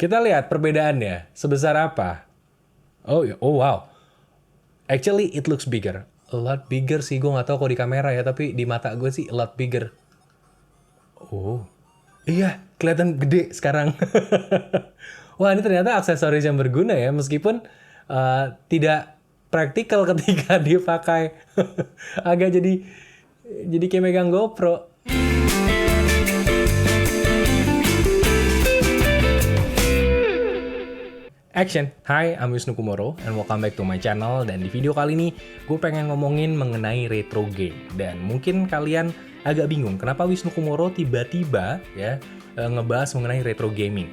Kita lihat perbedaannya sebesar apa. Oh wow. Actually it looks bigger. A lot bigger sih, gue nggak tahu kalau di kamera ya, tapi di mata gue sih a lot bigger. Oh. Iya, kelihatan gede sekarang. Wah, ini ternyata aksesoris yang berguna ya, meskipun tidak praktikal ketika dipakai. Agak jadi kayak megang GoPro. Action! Hi, I'm Wisnu Kumoro and welcome back to my channel. Dan di video kali ini gue pengen ngomongin mengenai retro game. Dan mungkin kalian agak bingung kenapa Wisnu Kumoro tiba-tiba ya ngebahas mengenai retro gaming.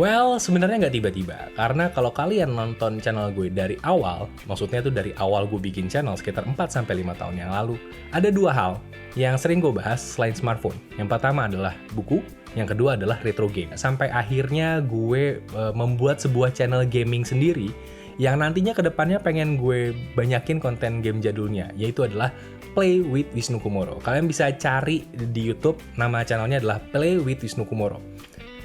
Well, sebenarnya nggak tiba-tiba, karena kalau kalian nonton channel gue dari awal, maksudnya tuh dari awal gue bikin channel sekitar 4-5 tahun yang lalu, ada dua hal yang sering gue bahas selain smartphone. Yang pertama adalah buku, yang kedua adalah retro game. Sampai akhirnya gue membuat sebuah channel gaming sendiri, yang nantinya kedepannya pengen gue banyakin konten game jadulnya, yaitu adalah Play with Wisnu Kumoro. Kalian bisa cari di YouTube, nama channelnya adalah Play with Wisnu Kumoro.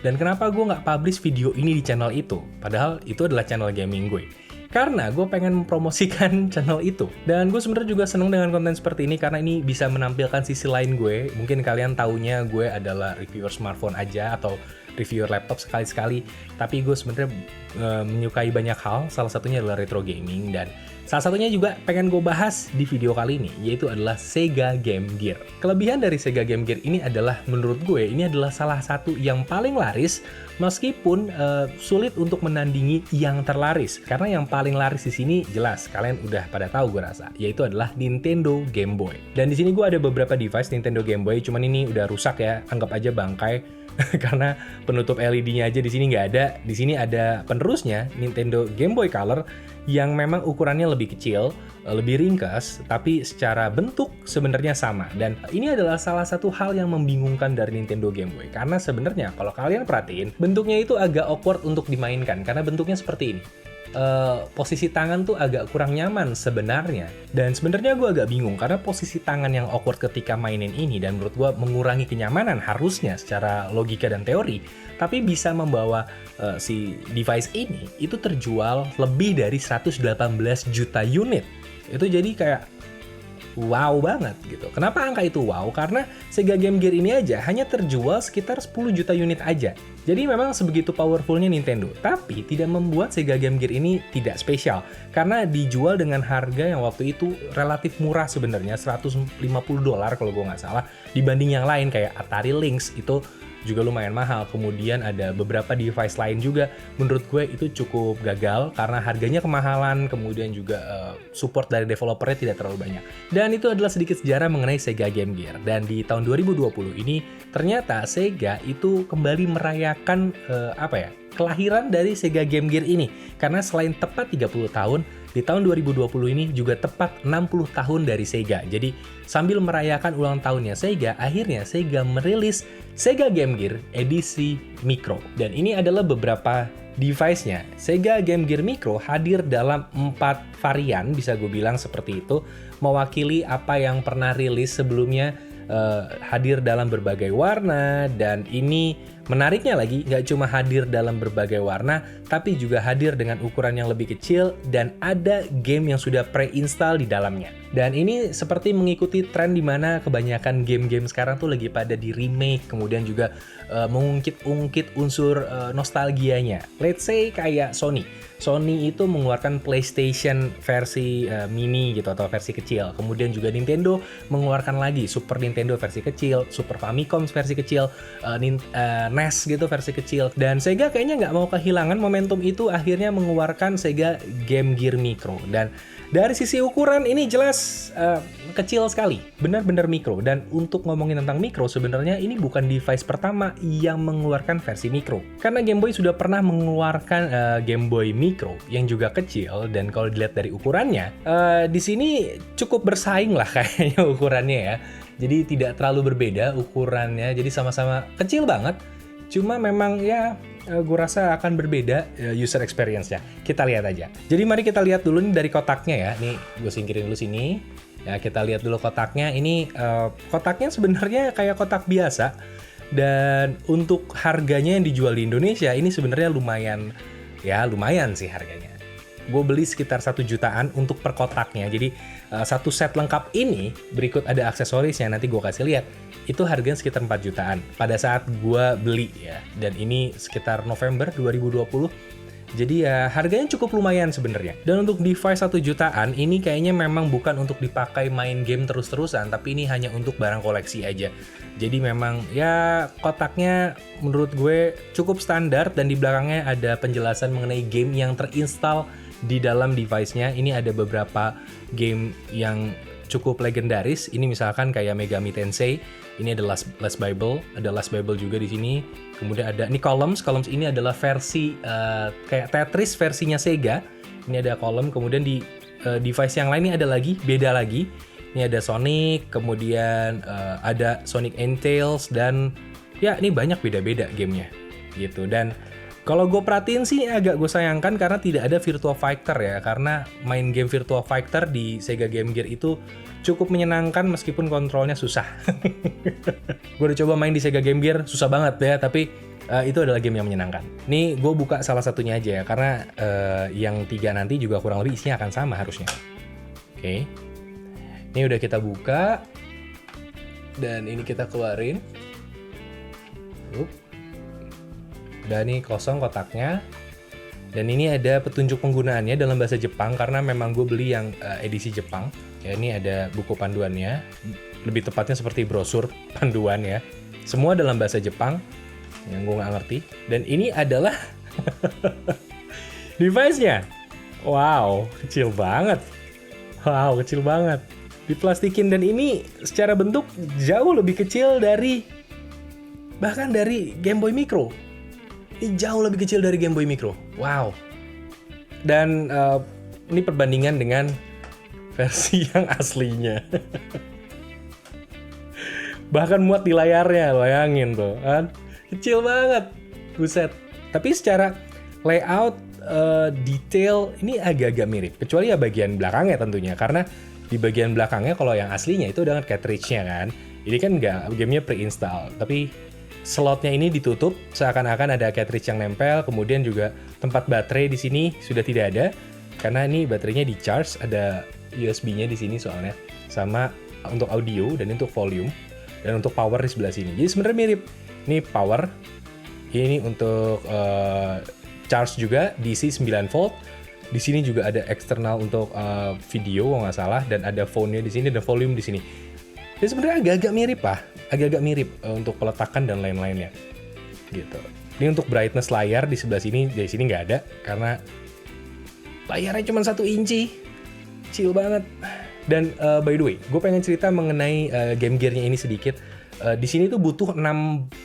Dan kenapa gue nggak publish video ini di channel itu? Padahal itu adalah channel gaming gue. Karena gue pengen mempromosikan channel itu. Dan gue sebenarnya juga seneng dengan konten seperti ini karena ini bisa menampilkan sisi lain gue. Mungkin kalian taunya gue adalah reviewer smartphone aja atau reviewer laptop sekali-sekali. Tapi gue sebenarnya menyukai banyak hal. Salah satunya adalah retro gaming. Dan salah satunya juga pengen gue bahas di video kali ini, yaitu adalah Sega Game Gear. Kelebihan dari Sega Game Gear ini adalah, menurut gue, ini adalah salah satu yang paling laris, meskipun sulit untuk menandingi yang terlaris. Karena yang paling laris di sini jelas, kalian udah pada tahu gue rasa, yaitu adalah Nintendo Game Boy. Dan di sini gue ada beberapa device Nintendo Game Boy, cuman ini udah rusak ya, anggap aja bangkai. Karena penutup LED-nya aja di sini nggak ada. Di sini ada penerusnya, Nintendo Game Boy Color, yang memang ukurannya lebih kecil, lebih ringkas, tapi secara bentuk sebenarnya sama. Dan ini adalah salah satu hal yang membingungkan dari Nintendo Game Boy. Karena sebenarnya kalau kalian perhatiin, bentuknya itu agak awkward untuk dimainkan, karena bentuknya seperti ini. Posisi tangan tuh agak kurang nyaman sebenarnya. Dan sebenarnya gue agak bingung karena posisi tangan yang awkward ketika mainin ini, dan menurut gue mengurangi kenyamanan harusnya secara logika dan teori, tapi bisa membawa si device ini itu terjual lebih dari 118 juta unit. Itu jadi kayak wow banget gitu. Kenapa angka itu wow? Karena Sega Game Gear ini aja hanya terjual sekitar 10 juta unit aja. Jadi memang sebegitu powerfulnya Nintendo. Tapi tidak membuat Sega Game Gear ini tidak spesial. Karena dijual dengan harga yang waktu itu relatif murah sebenarnya, $150 kalau gue nggak salah. Dibanding yang lain kayak Atari Lynx itu juga lumayan mahal. Kemudian ada beberapa device lain juga, menurut gue itu cukup gagal karena harganya kemahalan, kemudian juga support dari developernya tidak terlalu banyak. Dan itu adalah sedikit sejarah mengenai Sega Game Gear. Dan di tahun 2020 ini ternyata Sega itu kembali merayakan kelahiran dari Sega Game Gear ini. Karena selain tepat 30 tahun, di tahun 2020 ini juga tepat 60 tahun dari Sega. Jadi sambil merayakan ulang tahunnya Sega, akhirnya Sega merilis Sega Game Gear edisi Micro. Dan ini adalah beberapa device-nya. Sega Game Gear Micro hadir dalam 4 varian, bisa gue bilang seperti itu, mewakili apa yang pernah rilis sebelumnya. Hadir dalam berbagai warna, dan ini menariknya lagi nggak cuma hadir dalam berbagai warna, tapi juga hadir dengan ukuran yang lebih kecil dan ada game yang sudah pre-install di dalamnya. Dan ini seperti mengikuti tren di mana kebanyakan game-game sekarang tuh lagi pada di remake, kemudian juga mengungkit-ungkit unsur nostalgianya. Let's say kayak Sony itu mengeluarkan PlayStation versi mini gitu atau versi kecil. Kemudian juga Nintendo mengeluarkan lagi Super Nintendo versi kecil, Super Famicom versi kecil, NES gitu versi kecil. Dan Sega kayaknya nggak mau kehilangan momentum itu, akhirnya mengeluarkan Sega Game Gear Micro. Dan dari sisi ukuran ini jelas kecil sekali, benar-benar micro. Dan untuk ngomongin tentang micro, sebenarnya ini bukan device pertama yang mengeluarkan versi micro. Karena Game Boy sudah pernah mengeluarkan Game Boy Micro yang juga kecil, dan kalau dilihat dari ukurannya, di sini cukup bersaing lah kayaknya ukurannya ya. Jadi tidak terlalu berbeda ukurannya, jadi sama-sama kecil banget. Cuma memang ya gue rasa akan berbeda user experience-nya. Kita lihat aja. Jadi mari kita lihat dulu nih dari kotaknya ya. Nih gue singkirin dulu sini. Ya kita lihat dulu kotaknya. Ini kotaknya sebenarnya kayak kotak biasa. Dan untuk harganya yang dijual di Indonesia ini sebenarnya lumayan sih harganya. Gue beli sekitar 1 jutaan untuk per kotaknya. Jadi satu set lengkap ini berikut ada aksesorisnya, nanti gue kasih lihat. Itu harganya sekitar 4 jutaan pada saat gue beli ya. Dan ini sekitar November 2020. Jadi ya harganya cukup lumayan sebenarnya. Dan untuk device 1 jutaan ini kayaknya memang bukan untuk dipakai main game terus-terusan, tapi ini hanya untuk barang koleksi aja. Jadi memang ya kotaknya menurut gue cukup standar dan di belakangnya ada penjelasan mengenai game yang terinstal di dalam device-nya. Ini ada beberapa game yang cukup legendaris. Ini misalkan kayak Megami Tensei. Ini ada Last Bible juga di sini. Kemudian ada ini Columns ini adalah versi kayak Tetris versinya Sega. Ini ada Column. Kemudian di device yang lain ini ada lagi, beda lagi. Ini ada Sonic, kemudian ada Sonic and Tails, dan ya ini banyak beda-beda gamenya gitu. Dan kalau gue perhatiin sih agak gue sayangkan karena tidak ada Virtua Fighter ya, karena main game Virtua Fighter di Sega Game Gear itu cukup menyenangkan meskipun kontrolnya susah. Gue udah coba main di Sega Game Gear, susah banget ya, tapi itu adalah game yang menyenangkan. Nih gue buka salah satunya aja ya, karena yang 3 nanti juga kurang lebih isinya akan sama harusnya. Oke. Ini udah kita buka, dan ini kita keluarin. Dan ini kosong kotaknya. Dan ini ada petunjuk penggunaannya dalam bahasa Jepang, karena memang gue beli yang edisi Jepang. Ya, ini ada buku panduannya, lebih tepatnya seperti brosur panduan ya. Semua dalam bahasa Jepang, yang gue nggak ngerti. Dan ini adalah device-nya. Wow, kecil banget. Diplastikin, dan ini secara bentuk jauh lebih kecil bahkan dari Game Boy Micro. Ini jauh lebih kecil dari Game Boy Micro. Wow. Dan ini perbandingan dengan versi yang aslinya. Bahkan muat di layarnya, bayangin tuh kan. Kecil banget. Buset. Tapi secara layout, detail, ini agak-agak mirip. Kecuali ya bagian belakangnya tentunya. Karena di bagian belakangnya kalau yang aslinya itu dengan cartridge-nya kan. Ini kan nggak, gamenya pre-install. Tapi slotnya ini ditutup, seakan-akan ada cartridge yang nempel. Kemudian juga tempat baterai di sini sudah tidak ada, karena ini baterainya di charge. Ada USB-nya di sini soalnya, sama untuk audio dan untuk volume, dan untuk power di sebelah sini. Jadi sebenarnya mirip. Ini power, ini untuk charge juga DC 9 volt. Di sini juga ada eksternal untuk video kalau nggak salah, dan ada phone-nya di sini, dan volume di sini. Jadi sebenarnya agak-agak mirip untuk peletakan dan lain-lainnya gitu. Ini untuk brightness layar di sebelah sini, di sini nggak ada karena layarnya cuma 1 inci, kecil banget. Dan by the way, gue pengen cerita mengenai Game Gear-nya ini sedikit. Di sini tuh butuh 6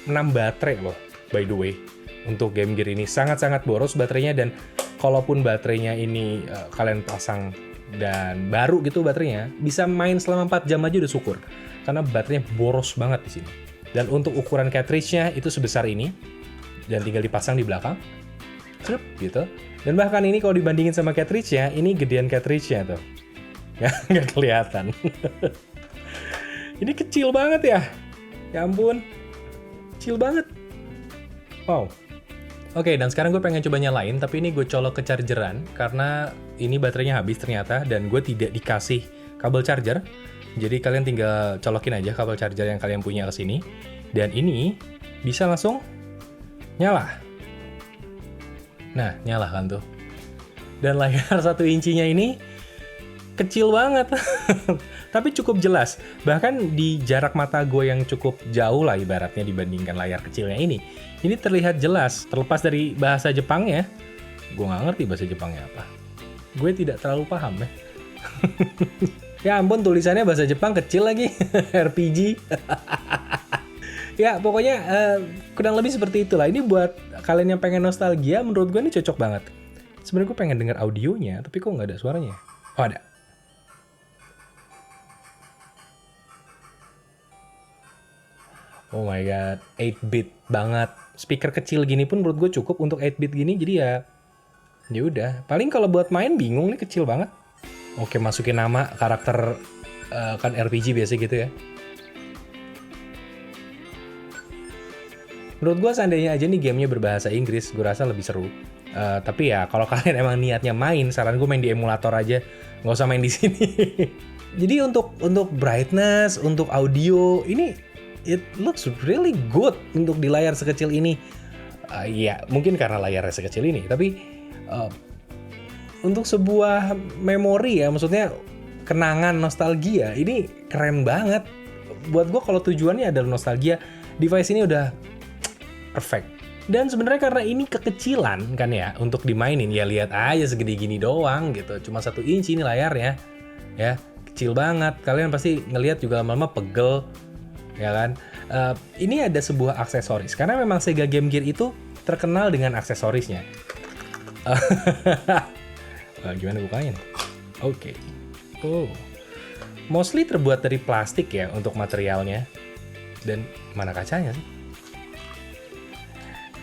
baterai loh, by the way. Untuk Game Gear ini sangat-sangat boros baterainya, dan kalaupun baterainya ini kalian pasang dan baru gitu baterainya, bisa main selama 4 jam aja udah syukur. Karena baterainya boros banget di sini. Dan untuk ukuran cartridge-nya itu sebesar ini, dan tinggal dipasang di belakang. Cep, gitu. Dan bahkan ini kalau dibandingin sama cartridge-nya, ini gedean cartridge-nya tuh. Nggak kelihatan. Ini kecil banget ya. Ya ampun. Kecil banget. Wow. Oke, dan sekarang gue pengen coba nyalain, tapi ini gue colok ke chargeran, karena ini baterainya habis ternyata, dan gue tidak dikasih kabel charger. Jadi kalian tinggal colokin aja kabel charger yang kalian punya ke sini, dan ini bisa langsung nyala. Nah, nyala kan tuh. Dan layar 1 incinya ini kecil banget, tapi cukup jelas. Bahkan di jarak mata gue yang cukup jauh lah ibaratnya dibandingkan layar kecilnya ini terlihat jelas. Terlepas dari bahasa Jepangnya, gue nggak ngerti bahasa Jepangnya apa. Gue tidak terlalu paham ya. Ya ampun, tulisannya bahasa Jepang kecil lagi. RPG. Ya pokoknya kurang lebih seperti itulah. Ini buat kalian yang pengen nostalgia, menurut gue ini cocok banget. Sebenarnya gue pengen dengar audionya, tapi kok nggak ada suaranya. Oh ada. Oh my god, 8-bit banget. Speaker kecil gini pun menurut gue cukup untuk 8-bit gini, jadi ya udah. Paling kalau buat main bingung nih, kecil banget. Oke, masukin nama karakter kan RPG biasa gitu ya. Menurut gue seandainya aja nih gamenya berbahasa Inggris, gue rasa lebih seru. Tapi ya kalau kalian emang niatnya main, saran gue main di emulator aja, nggak usah main di sini. Jadi untuk brightness, untuk audio, ini it looks really good untuk di layar sekecil ini. Ya mungkin karena layarnya sekecil ini, tapi untuk sebuah memori ya, maksudnya kenangan, nostalgia, ini keren banget. Buat gue kalau tujuannya adalah nostalgia, device ini udah perfect. Dan sebenarnya karena ini kekecilan kan ya untuk dimainin, ya lihat aja segede gini doang gitu, cuma 1 inci ini layarnya, ya kecil banget. Kalian pasti ngelihat juga lama-lama pegel, ya kan? Ini ada sebuah aksesoris karena memang Sega Game Gear itu terkenal dengan aksesorisnya. Gimana bukanya? Oke. Oh, mostly terbuat dari plastik ya untuk materialnya. Dan mana kacanya sih?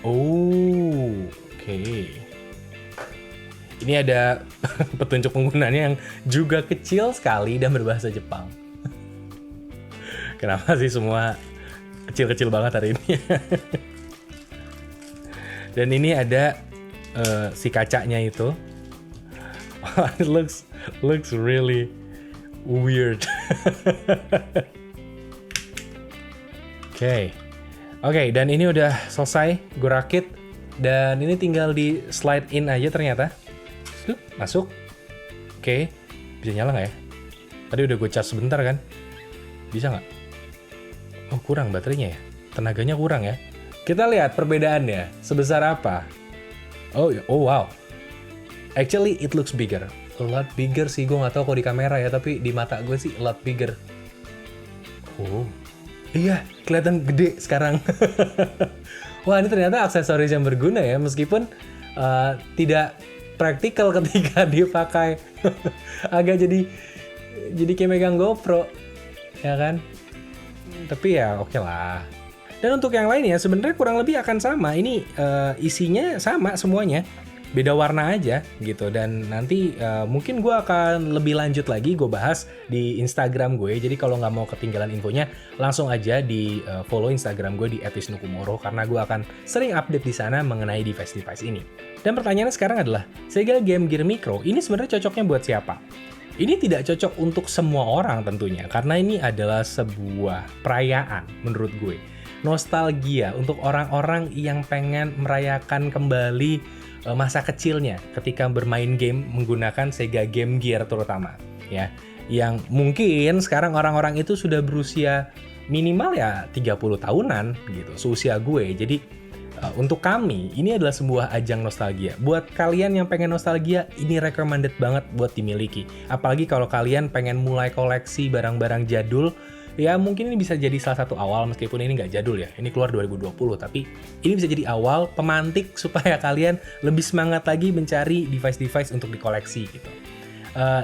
Oh, oke. Ini ada petunjuk penggunanya yang juga kecil sekali dan berbahasa Jepang. Kenapa sih semua kecil-kecil banget hari ini? Dan ini ada si kacanya itu. It looks really weird. Oke, dan ini udah selesai gue rakit, dan ini tinggal di slide in aja ternyata. Masuk. Oke, bisa nyala nggak ya? Tadi udah gue cas sebentar kan? Bisa nggak? Oh, kurang baterainya ya? Tenaganya kurang ya? Kita lihat perbedaannya sebesar apa. Oh wow. Actually it looks bigger. A lot bigger sih, gue nggak tahu kalau di kamera ya, tapi di mata gue sih a lot bigger. Oh. Iya, kelihatan gede sekarang. Wah, ini ternyata aksesoris yang berguna ya, meskipun tidak praktikal ketika dipakai. Agak jadi kayak megang GoPro, ya kan? Tapi ya oke lah. Dan untuk yang lainnya sebenarnya kurang lebih akan sama. Ini isinya sama semuanya. Beda warna aja gitu, dan nanti mungkin gue akan lebih lanjut lagi gue bahas di Instagram gue. Jadi kalau nggak mau ketinggalan infonya, langsung aja di follow Instagram gue di @wisnukumoro, karena gue akan sering update di sana mengenai device-device ini. Dan pertanyaannya sekarang adalah, Sega Game Gear Micro ini sebenarnya cocoknya buat siapa? Ini tidak cocok untuk semua orang tentunya, karena ini adalah sebuah perayaan menurut gue. Nostalgia untuk orang-orang yang pengen merayakan kembali masa kecilnya ketika bermain game menggunakan Sega Game Gear terutama, ya. Yang mungkin sekarang orang-orang itu sudah berusia minimal ya 30 tahunan gitu, seusia gue. Jadi untuk kami ini adalah sebuah ajang nostalgia. Buat kalian yang pengen nostalgia, ini recommended banget buat dimiliki. Apalagi kalau kalian pengen mulai koleksi barang-barang jadul, ya mungkin ini bisa jadi salah satu awal, meskipun ini nggak jadul ya, ini keluar 2020, tapi ini bisa jadi awal pemantik supaya kalian lebih semangat lagi mencari device-device untuk dikoleksi gitu.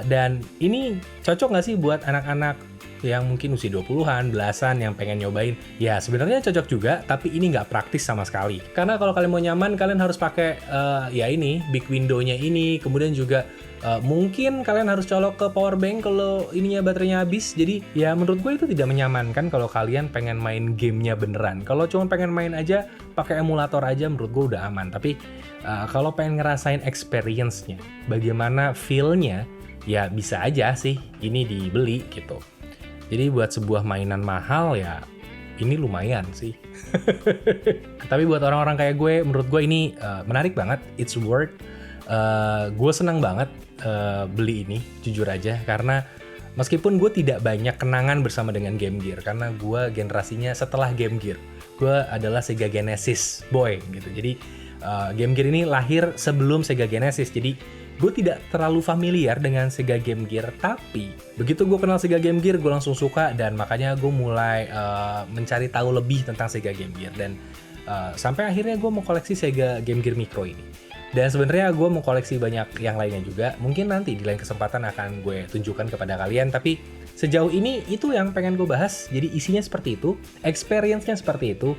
Dan ini cocok nggak sih buat anak-anak yang mungkin usia 20-an, belasan yang pengen nyobain? Ya sebenarnya cocok juga, tapi ini nggak praktis sama sekali. Karena kalau kalian mau nyaman, kalian harus pakai ya ini, big window-nya ini, kemudian juga mungkin kalian harus colok ke power bank kalau ininya baterainya habis. Jadi ya menurut gue itu tidak menyamankan kalau kalian pengen main gamenya beneran. Kalau cuma pengen main aja pakai emulator aja, menurut gue udah aman. Tapi kalau pengen ngerasain experience-nya, bagaimana feel-nya, ya bisa aja sih ini dibeli gitu. Jadi buat sebuah mainan mahal ya ini lumayan sih. Tapi buat orang-orang kayak gue, menurut gue ini menarik banget, it's worth. Gue senang banget beli ini, jujur aja, karena meskipun gue tidak banyak kenangan bersama dengan Game Gear, karena gue generasinya setelah Game Gear, gue adalah Sega Genesis boy gitu. Jadi Game Gear ini lahir sebelum Sega Genesis, jadi gue tidak terlalu familiar dengan Sega Game Gear. Tapi begitu gue kenal Sega Game Gear, gue langsung suka, dan makanya gue mulai mencari tahu lebih tentang Sega Game Gear, dan sampai akhirnya gue mau koleksi Sega Game Gear Micro ini. Dan sebenarnya gue mau koleksi banyak yang lainnya juga. Mungkin nanti di lain kesempatan akan gue tunjukkan kepada kalian. Tapi sejauh ini itu yang pengen gue bahas. Jadi isinya seperti itu, experience-nya seperti itu.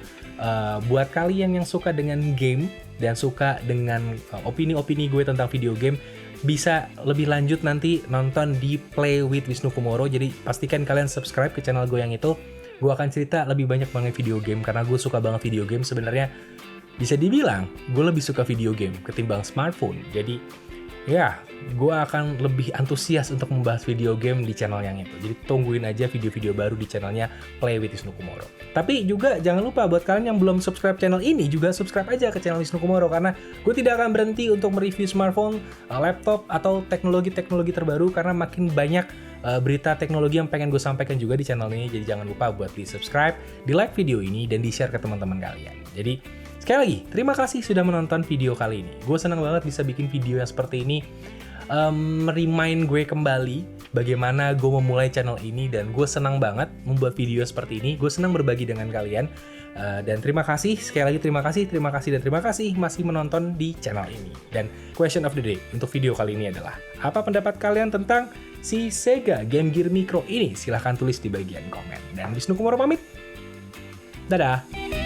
Buat kalian yang suka dengan game dan suka dengan opini-opini gue tentang video game, bisa lebih lanjut nanti nonton di Play with Wisnu Kumoro. Jadi pastikan kalian subscribe ke channel gue yang itu. gue akan cerita lebih banyak mengenai video game, karena gue suka banget video game. Sebenarnya bisa dibilang gue lebih suka video game ketimbang smartphone. Jadi ya, gue akan lebih antusias untuk membahas video game di channel yang itu. Jadi tungguin aja video-video baru di channelnya Play with Wisnu Kumoro. Tapi juga jangan lupa buat kalian yang belum subscribe channel ini, juga subscribe aja ke channel Wisnu Kumoro, karena gue tidak akan berhenti untuk mereview smartphone, laptop, atau teknologi-teknologi terbaru, karena makin banyak berita teknologi yang pengen gue sampaikan juga di channel ini. Jadi jangan lupa buat di subscribe, di like video ini, dan di share ke teman-teman kalian. Jadi sekali lagi, terima kasih sudah menonton video kali ini. Gue senang banget bisa bikin video yang seperti ini, remind gue kembali bagaimana gue memulai channel ini, dan gue senang banget membuat video seperti ini. Gue senang berbagi dengan kalian, dan terima kasih, sekali lagi terima kasih masih menonton di channel ini. Dan question of the day untuk video kali ini adalah, apa pendapat kalian tentang si Sega Game Gear Micro ini? Silahkan tulis di bagian komen. Dan Wisnu Kumoro pamit, dadah!